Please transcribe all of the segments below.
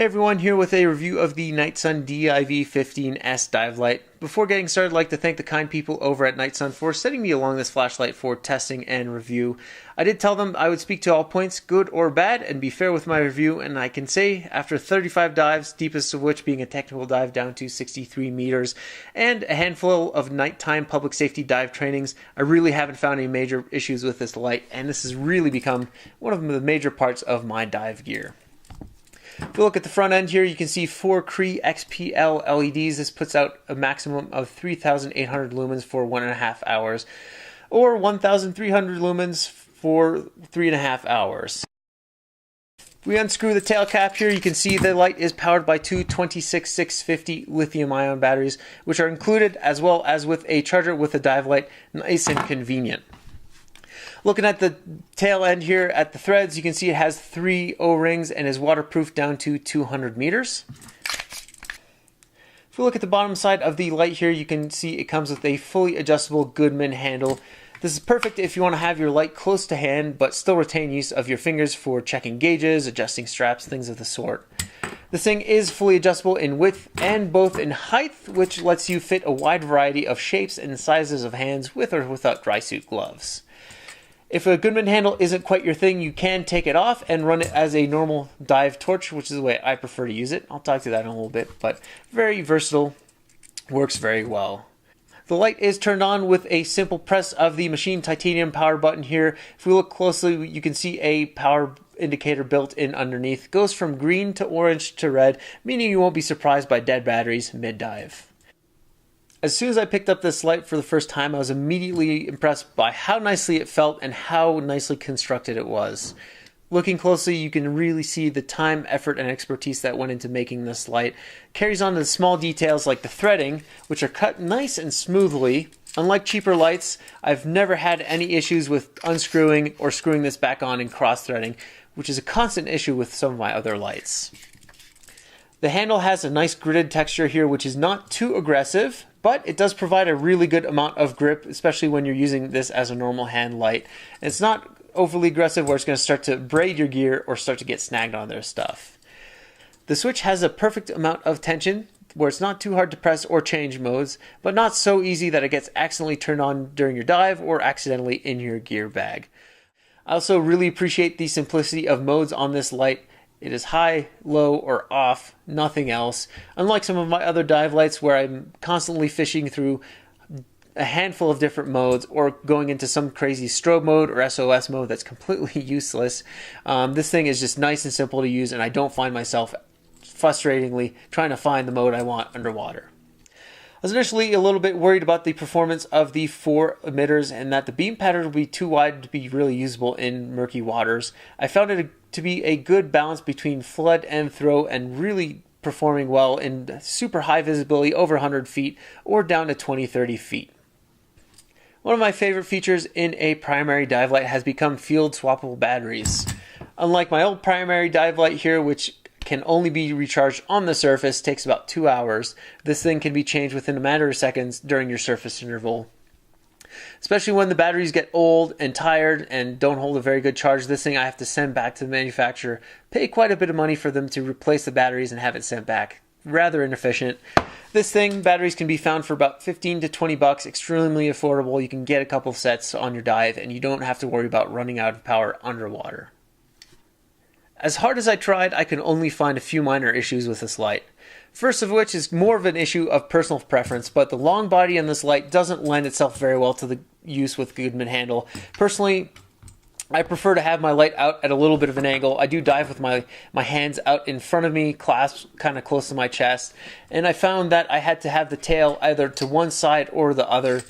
Hey everyone, here with a review of the Nitesun DIV15s dive light. Before getting started, I'd like to thank the kind people over at Nitesun for sending me along this flashlight for testing and review. I did tell them I would speak to all points, good or bad, and be fair with my review, and I can say after 35 dives, deepest of which being a technical dive down to 63 meters, and a handful of nighttime public safety dive trainings, I really haven't found any major issues with this light, and this has really become one of the major parts of my dive gear. If we look at the front end here, you can see 4 Cree XPL LEDs. This puts out a maximum of 3,800 lumens for 1.5 hours, or 1,300 lumens for 3.5 hours. If we unscrew the tail cap here, you can see the light is powered by two 26650 lithium-ion batteries, which are included as well as with a charger with a dive light. Nice and convenient. Looking at the tail end here at the threads, you can see it has 3 O-rings and is waterproof down to 200 meters. If we look at the bottom side of the light here, you can see it comes with a fully adjustable Goodman handle. This is perfect if you want to have your light close to hand but still retain use of your fingers for checking gauges, adjusting straps, things of the sort. This thing is fully adjustable in width and both in height, which lets you fit a wide variety of shapes and sizes of hands with or without dry suit gloves. If a Goodman handle isn't quite your thing, you can take it off and run it as a normal dive torch, which is the way I prefer to use it. I'll talk to that in a little bit, but very versatile, works very well. The light is turned on with a simple press of the machine titanium power button here. If we look closely, you can see a power indicator built in underneath. It goes from green to orange to red, meaning you won't be surprised by dead batteries mid-dive. As soon as I picked up this light for the first time, I was immediately impressed by how nicely it felt and how nicely constructed it was. Looking closely, you can really see the time, effort, and expertise that went into making this light. It carries on to the small details like the threading, which are cut nice and smoothly. Unlike cheaper lights, I've never had any issues with unscrewing or screwing this back on and cross-threading, which is a constant issue with some of my other lights. The handle has a nice gridded texture here, which is not too aggressive, but it does provide a really good amount of grip, especially when you're using this as a normal hand light. And it's not overly aggressive where it's going to start to braid your gear or start to get snagged on their stuff. The switch has a perfect amount of tension where it's not too hard to press or change modes, but not so easy that it gets accidentally turned on during your dive or accidentally in your gear bag. I also really appreciate the simplicity of modes on this light. It is high, low, or off, nothing else. Unlike some of my other dive lights where I'm constantly fishing through a handful of different modes or going into some crazy strobe mode or SOS mode that's completely useless, this thing is just nice and simple to use, and I don't find myself frustratingly trying to find the mode I want underwater. I was initially a little bit worried about the performance of the 4 emitters and that the beam pattern would be too wide to be really usable in murky waters. I found it to be a good balance between flood and throw and really performing well in super high visibility over 100 feet or down to 20-30 feet. One of my favorite features in a primary dive light has become field swappable batteries. Unlike my old primary dive light here, which can only be recharged on the surface, takes about 2 hours. This thing can be changed within a matter of seconds during your surface interval. Especially when the batteries get old and tired and don't hold a very good charge, this thing I have to send back to the manufacturer, pay quite a bit of money for them to replace the batteries and have it sent back. Rather inefficient. This thing, batteries can be found for about 15 to 20 bucks, extremely affordable. You can get a couple sets on your dive and you don't have to worry about running out of power underwater. As hard as I tried, I can only find a few minor issues with this light. First of which is more of an issue of personal preference, but the long body on this light doesn't lend itself very well to the use with Goodman handle. Personally, I prefer to have my light out at a little bit of an angle. I do dive with my hands out in front of me, clasped kind of close to my chest, and I found that I had to have the tail either to one side or the other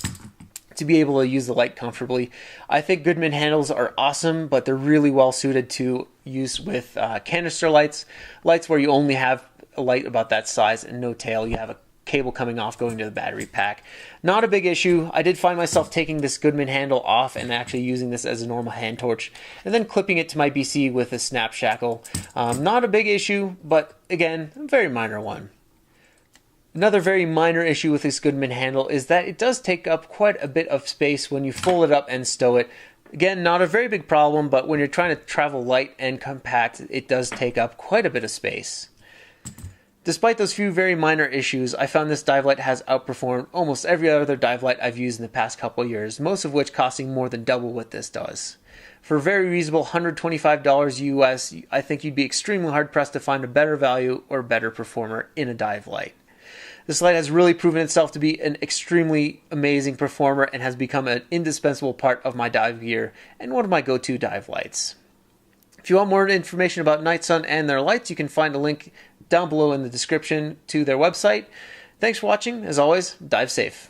to be able to use the light comfortably. I think Goodman handles are awesome, but they're really well suited to use with canister lights where you only have a light about that size and no tail. You have a cable coming off going to the battery pack. Not a big issue. I did find myself taking this Goodman handle off and actually using this as a normal hand torch and then clipping it to my BC with a snap shackle. Not a big issue, but again, a very minor one. Another very minor issue with this Goodman handle is that it does take up quite a bit of space when you fold it up and stow it. Again, not a very big problem, but when you're trying to travel light and compact, it does take up quite a bit of space. Despite those few very minor issues, I found this dive light has outperformed almost every other dive light I've used in the past couple of years, most of which costing more than double what this does. For a very reasonable $125 US, I think you'd be extremely hard pressed to find a better value or better performer in a dive light. This light has really proven itself to be an extremely amazing performer and has become an indispensable part of my dive gear and one of my go-to dive lights. If you want more information about Nitesun and their lights, you can find a link down below in the description to their website. Thanks for watching. As always, dive safe.